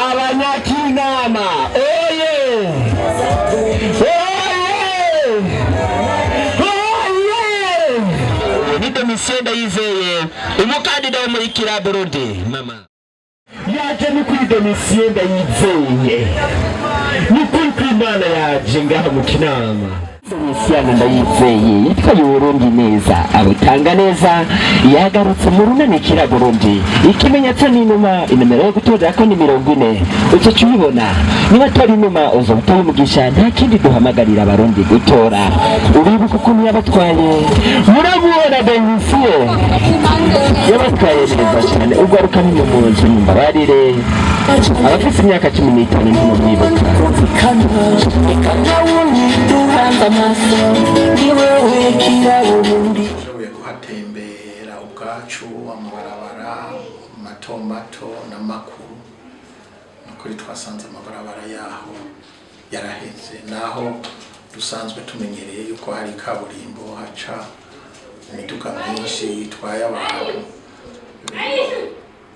Abanyakinama oye nito misenda yizeye umukandida wo muri Kiraburundi mama yaje ni kuri domisienda yizeye ni kuri kwimana yaje ngaha mu Kinama domisiana ndayizeye yitwa Burundi neza abutanga neza yagarutse mu runani Kiraburundi ikimenyetso ni inuma inomero yo gutoza ko ni 40 uce cyubibona niba tori inuma uzobutoye umugisha nta kindi duhamagarira abarundi gutora uribuka ukuntu yabatwaye murabona domisiye yabatwaye neza cyane ugaruka ni mu nzu mbabarire abafite imyaka 15 n'umwibuka Shoboye kuhatembera ubwacu amabarabara mato mato na makuru nukuri twasanze amabarabara yaho yaraheze naho dusanzwe tumenyereye yuko hari kaburimbo haca imiduga myinshi itwaye abantu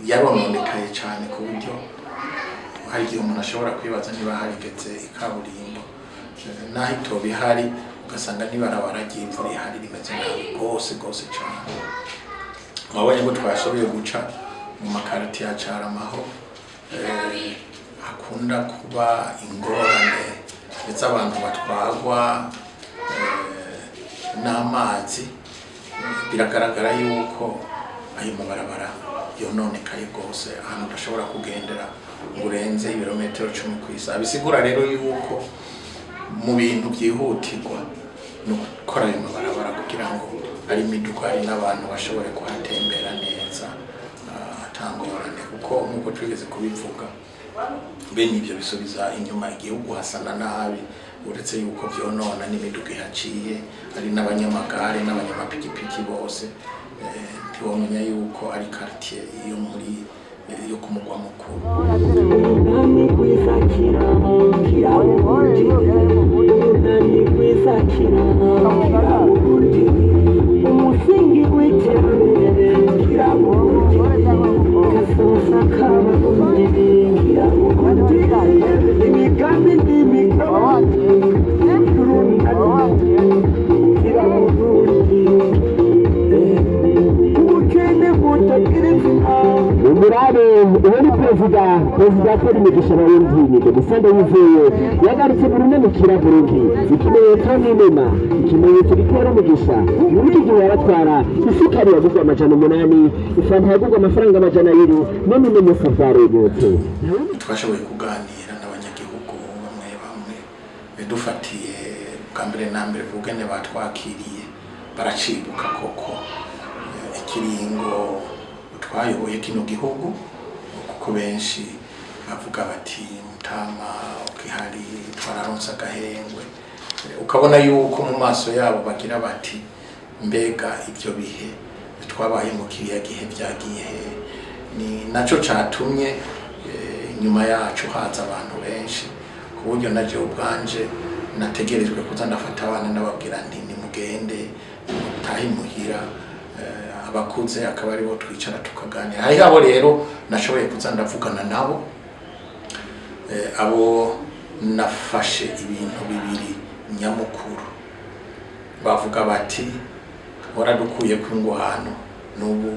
yarononekaye cyane ku buryo hari igihe umuntu ashobora kwibaza niba harigeze ikaburimbo naho itobihari ugasanga nibarabara ry'imvura ihari rimeze nabi gose cyane mwabonye ko twashoboye guca mu makarati ya Caramaho hakunda kuba ingorane ndetse abantu batwagwa n'amazi biragaragara yuko ayo mabarabara yononekaye gose ahantu udashobora kugendera urenze ibirometero 10 kw'isa bisigura rero yuko mu bintu byihutirwa no gukora ayo mabarabara kugira ngo ari imiduga ari n'abantu bashobore kuhatembera neza atangorane kuko nkuko twigeze kubivuga bene ibyo bisubiza inyuma igihugu hasana nabi uretse yuko byonona n'imiduga ihaciye ari n'abanyamagare n'abanyamapikipiki bose ntibomenya yuko ari quartier iyo muri yo kumugwa mukuru umusingi w'iterambere imigambi umurabe uwo ni perezida Paul Mugisha Burundi Domisanda yizeye yagarutse mu runani Kiraburundi ikimenyetso n'inuma ikimenyetso gitera umugisha muri iki gihe yaratwara isukari yaguzwe amajana 8 ifanta yaguzwe amafaranga amajana 2 none n'umu safari yose twashoboye kuganira n'abanyagihugu bamwe dufatiye bwambere na mbere kugene batwakiriye baracibuka koko ikiringo twayoboye kino gihugu kuko benshi bavuga bati mutama ukihari twararonsa gahengwe ukabona yuko mu maso yabo bagira bati mbega ibyo bihe twabaye mu kiriya gihe byagiye ni naco catumye nyuma yacu haza abantu benshi ku buryo naje ubwanje nategerejwe kuza ndafata abana n'ababwira nti nimugende mutahimuhira abakuze akaba aribo twicara tukaganira hari abo rero nashoboye kuza ndavugana nabo abo nafashe ibintu bibiri nyamukuru bavuga bati waradukuye kw'ingwano n'ubu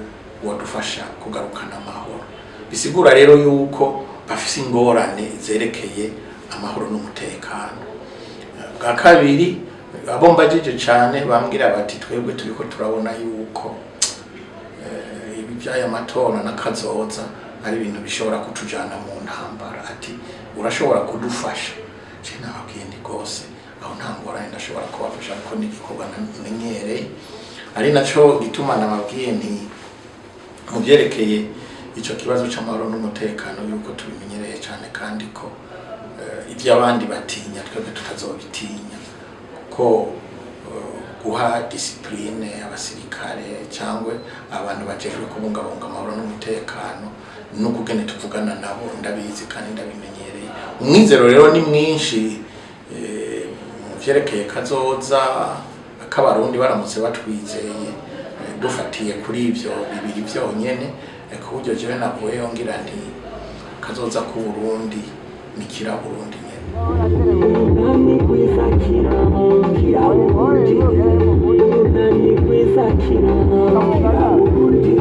wadufasha kugarukana amahoro bisigura rero yuko bafise ingorane zerekeye amahoro n'umutekano bwa kabiri abo mbajije cyane bambwira bati twebwe turiko turabona yuko ibyaya matora nakazoza ari ibintu bishobora kutujana mu ntambara ati urashobora kudufasha je nababwiye ndi gose aho ntangorane ndashobora kubafasha ko n'igikorwa namenyereye ari naco gituma nababwiye nti mu byerekeye ico kibazo c'amahoro n'umutekano yuko tubimenyereye cyane kandi ko ibyo abandi batinya twebwe tutazobitinya ko guha discipline abasirikare cyangwa abantu bajejwe kubungabunga amahoro n'umutekano no kugene tuvugana nabo ndabizi kandi ndabimenyereye umwizero rero ni mwinshi mu vyerekeye kazoza akabarundi baramutse batwizeye dufatiye kuri ivyo bibiri vyonyene ku buryo jewe navuye yongira nti kazoza ku Burundi ni kira Burundi nyene. Nani kwizakira kira Burundi, nani kwizakira kira Burundi.